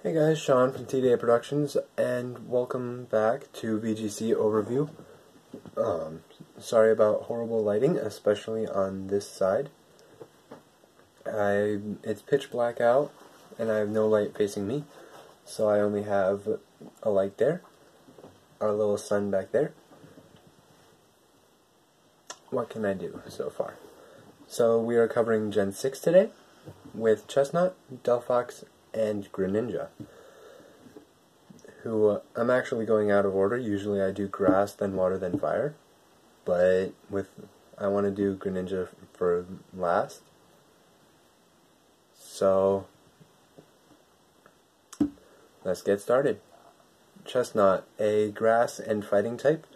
Hey guys, Sean from TDA Productions, and welcome back to VGC Overview. Sorry about horrible lighting, especially on this side. It's pitch black out, and I have no light facing me, so I only have a light there, our little sun back there. What can I do so far? So we are covering Gen 6 today, with Chestnut, Delphox, and Greninja, who I'm actually going out of order. Usually I do grass, then water, then fire, but I want to do Greninja for last. So let's get started. Chestnut, a grass and fighting type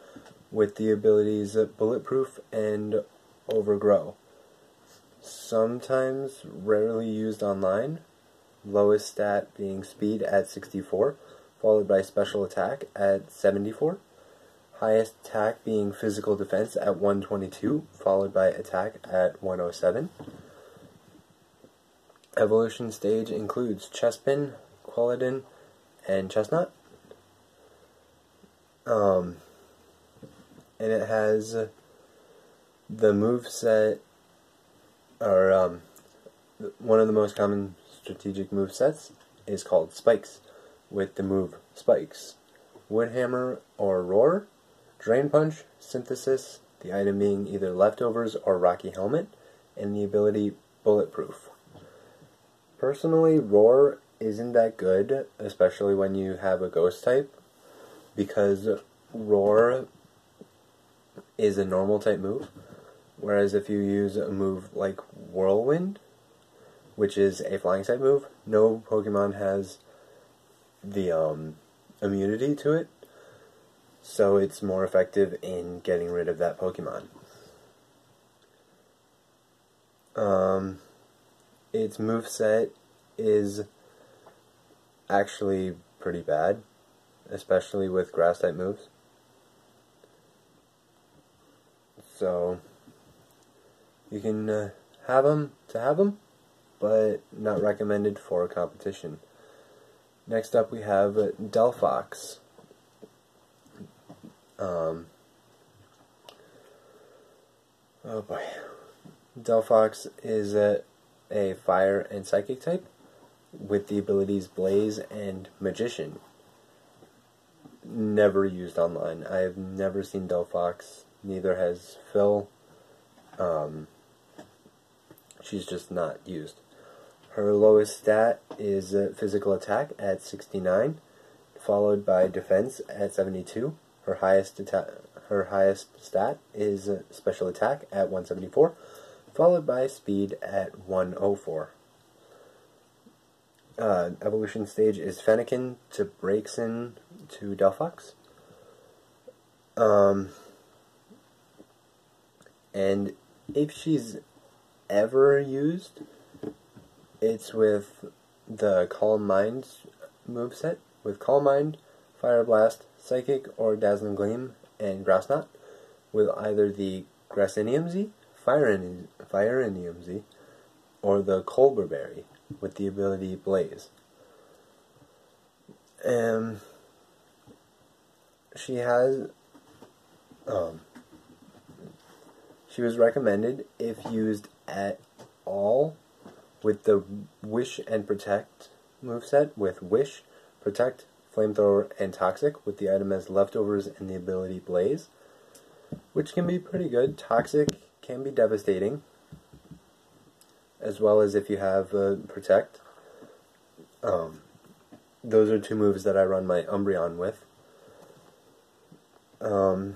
with the abilities Bulletproof and Overgrow. Sometimes rarely used online. Lowest stat being speed at 64, followed by special attack at 74. Highest attack being physical defense at 122, followed by attack at 107. Evolution stage includes Chespin, Quelidon, and Chestnut. And it has the moveset, or one of the most common strategic movesets is called Spikes, with the move Spikes, Wood Hammer or Roar, Drain Punch, Synthesis, the item being either Leftovers or Rocky Helmet, and the ability Bulletproof. Personally, Roar isn't that good, especially when you have a Ghost type, because Roar is a normal type move, whereas if you use a move like Whirlwind, which is a flying type move, no Pokemon has the immunity to it, so it's more effective in getting rid of that Pokemon. Its moveset is actually pretty bad, especially with grass type moves. So you can have them, but not recommended for competition. Next up we have Delphox. Oh boy. Delphox is a fire and psychic type with the abilities Blaze and Magician. Never used online. I have never seen Delphox, neither has Phil. She's just not used. Her lowest stat is physical attack at 69, followed by defense at 72. Her highest stat is special attack at 174, followed by speed at 104. Evolution stage is Fennekin to Braixen to Delphox. And if she's ever used, it's with the Calm Mind moveset, with Calm Mind, Fire Blast, Psychic, or Dazzling Gleam, and Grass Knot, with either the Grassinium Z, Firenium Z, or the Colbur Berry, with the ability Blaze. She was recommended, if used at all, with the Wish and Protect moveset, with Wish, Protect, Flamethrower, and Toxic, with the item as Leftovers and the ability Blaze, which can be pretty good. Toxic can be devastating, as well as if you have Protect. Those are two moves that I run my Umbreon with. Her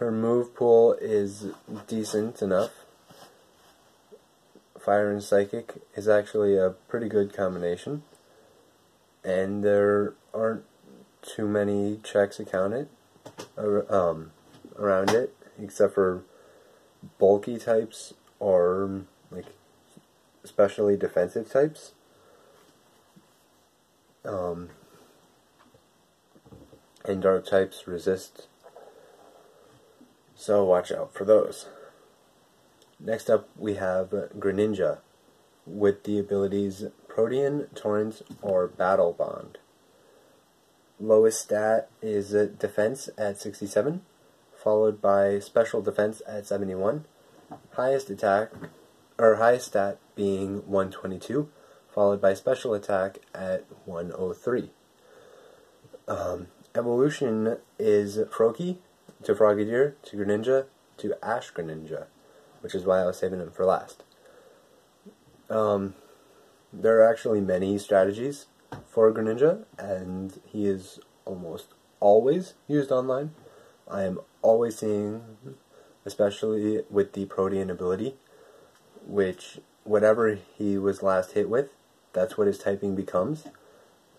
move pool is decent enough. Fire and Psychic is actually a pretty good combination, and there aren't too many checks accounted around it, except for bulky types or like especially defensive types. And dark types resist, so watch out for those. Next up we have Greninja, with the abilities Protean, Torrent, or Battle Bond. Lowest stat is Defense at 67, followed by Special Defense at 71. Highest stat being 122, followed by Special Attack at 103. Evolution is Froakie to Frogadier to Greninja to Ash Greninja, which is why I was saving him for last. There are actually many strategies for Greninja, and he is almost always used online. I am always seeing, especially with the Protean ability, which whatever he was last hit with, that's what his typing becomes.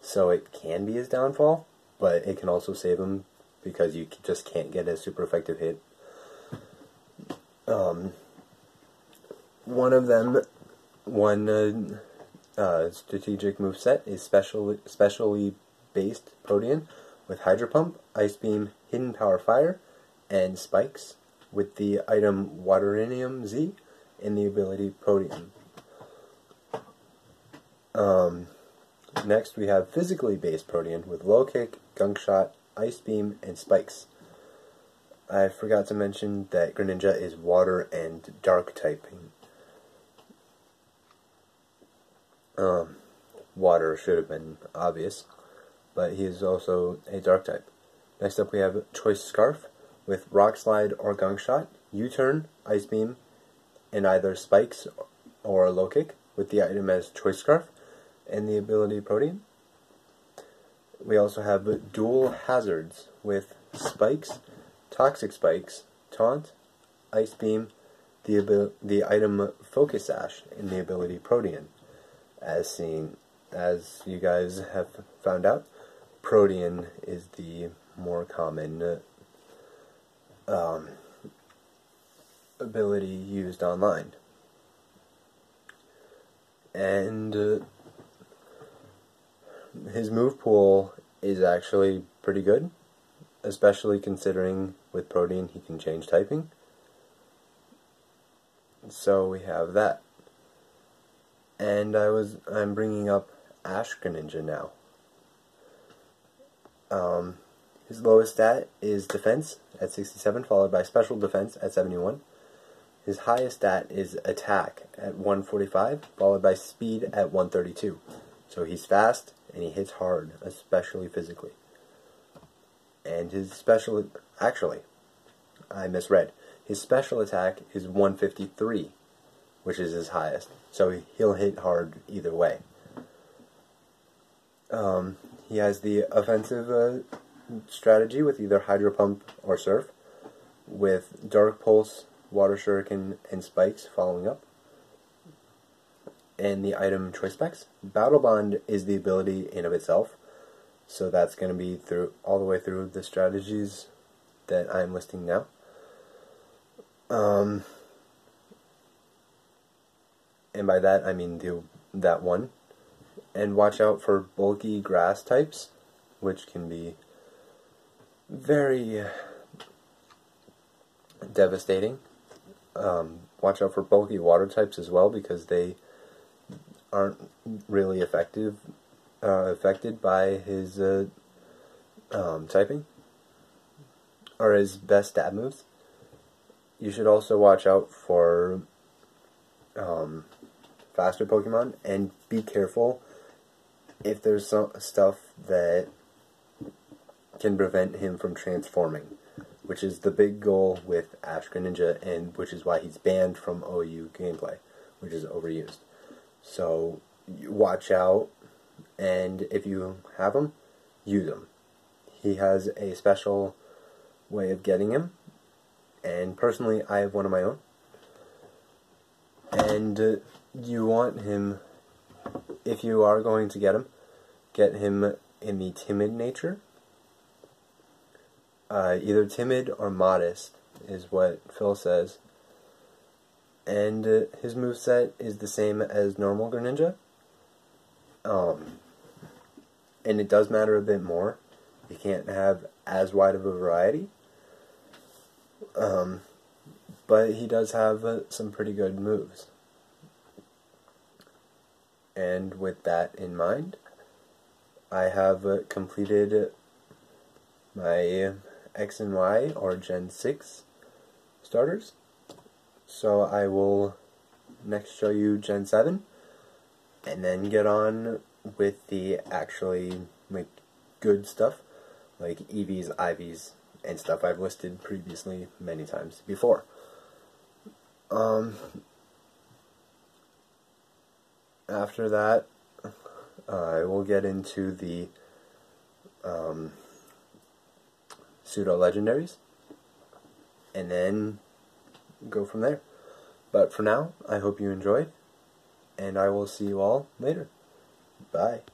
So it can be his downfall, but it can also save him because you just can't get a super effective hit. One strategic moveset is specially based Protean with Hydro Pump, Ice Beam, Hidden Power Fire, and Spikes with the item Waterinium Z and the ability Protean. Next we have physically based Protean with Low Kick, Gunk Shot, Ice Beam, and Spikes. I forgot to mention that Greninja is Water and Dark typing. Water should have been obvious, but he is also a Dark type. Next up we have Choice Scarf with Rock Slide or Gunk Shot, U-Turn, Ice Beam, and either Spikes or Low Kick with the item as Choice Scarf and the ability Protean. We also have Dual Hazards with Spikes, Toxic Spikes, Taunt, Ice Beam, the item Focus Sash, and the ability Protean. As you guys have found out, Protean is the more common ability used online. And his move pool is actually pretty good, especially considering with Protean he can change typing. So we have that. And I'm bringing up Ash Greninja now. His lowest stat is Defense at 67, followed by Special Defense at 71. His highest stat is Attack at 145, followed by Speed at 132. So he's fast and he hits hard, especially physically. And his special... Actually, I misread. His special attack is 153, which is his highest. So he'll hit hard either way. He has the offensive strategy with either Hydro Pump or Surf, with Dark Pulse, Water Shuriken, and Spikes following up, and the item Choice Specs. Battle Bond is the ability in of itself, so that's going to be all the way through the strategies that I'm listing now. And by that I mean that one. And watch out for bulky grass types, which can be very devastating. Watch out for bulky water types as well, because they aren't really affected by his typing, or his best stab moves. You should also watch out for faster Pokemon, and be careful if there's some stuff that can prevent him from transforming, which is the big goal with Ash Greninja, and which is why he's banned from OU gameplay, which is overused. So watch out, and if you have him, use him. He has a special way of getting him, and personally I have one of my own. And you want him, if you are going to get him in the timid nature. Either timid or modest is what Phil says. And his moveset is the same as normal Greninja. And it does matter a bit more. You can't have as wide of a variety. But he does have some pretty good moves. And with that in mind, I have completed my X and Y, or Gen 6 starters. So I will next show you Gen 7, and then get on with the actually good stuff, like EVs, IVs, and stuff I've listed previously many times before. After that, I will get into the pseudo-legendaries, and then go from there. But for now, I hope you enjoyed, and I will see you all later. Bye.